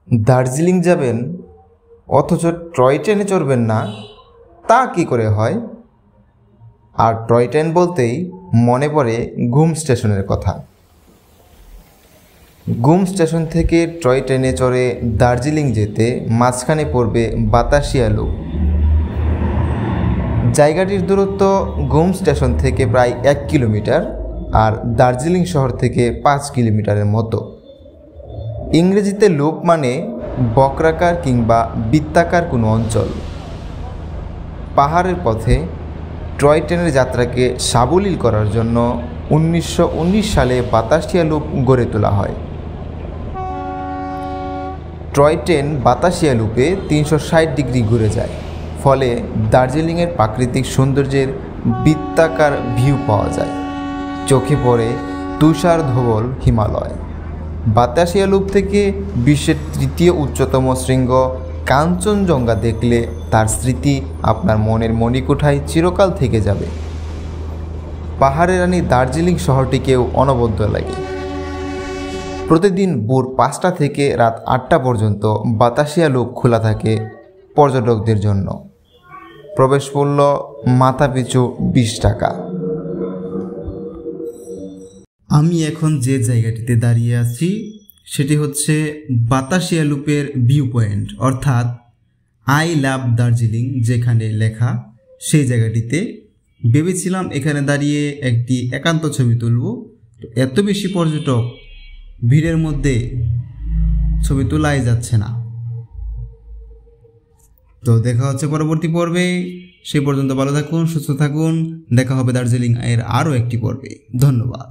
দার্জিলিং যাবেন অথচ টয় ট্রেনে চড়বেন না, তা কি করে হয়? আর টয় ট্রেন বলতেই মনে পড়ে ঘুম স্টেশনের কথা। ঘুম স্টেশন থেকে টয় ট্রেনে চড়ে দার্জিলিং যেতে মাঝখানে পড়বে বাতাসিয়া লুপ। জায়গাটির দূরত্ব ঘুম স্টেশন থেকে প্রায় 1 কিলোমিটার আর দার্জিলিং শহর থেকে 5 কিলোমিটারের মতো। ইংরেজিতে লুপ মানে বক্রাকার কিংবা বৃত্তাকার কোনো অঞ্চল। পাহাড়ের পথে টয় ট্রেনের যাত্রাকে সাবলীল করার জন্য 1919 সালে বাতাসিয়া লুপ গড়ে তোলা হয়। টয় ট্রেন বাতাসিয়া লুপে 360 ডিগ্রি ঘুরে যায়, ফলে দার্জিলিংয়ের প্রাকৃতিক সৌন্দর্যের বৃত্তাকার ভিউ পাওয়া যায়। চোখে পড়ে তুষার ধবল হিমালয়। বাতাসিয়া লুপ থেকে বিশ্বের 3য় উচ্চতম শৃঙ্গ কাঞ্চনজঙ্ঘা দেখলে তার স্মৃতি আপনার মনের মণিকোঠায় চিরকাল থেকে যাবে। পাহাড়ের রানী দার্জিলিং শহরটিকেও অনবদ্য লাগে। প্রতিদিন ভোর 5টা থেকে রাত 8টা পর্যন্ত বাতাসিয়া লুপ খোলা থাকে পর্যটকদের জন্য। প্রবেশ মূল্য মাথাপিছু 20 টাকা। আমি এখন যে জায়গাটিতে দাঁড়িয়ে আছি সেটি হচ্ছে বাতাসিয়া লুপের ভিউ পয়েন্ট, অর্থাৎ আই লাভ দার্জিলিং যেখানে লেখা, সেই জায়গাটিতে। ভেবেছিলাম এখানে দাঁড়িয়ে একটি একান্ত ছবি তুলব, তো এত বেশি পর্যটক, ভিড়ের মধ্যে ছবি তোলাই যাচ্ছে না। তো দেখা হচ্ছে পরবর্তী পর্বে। সেই পর্যন্ত ভালো থাকুন, সুস্থ থাকুন। দেখা হবে দার্জিলিং এর আরও একটি পর্বে। ধন্যবাদ।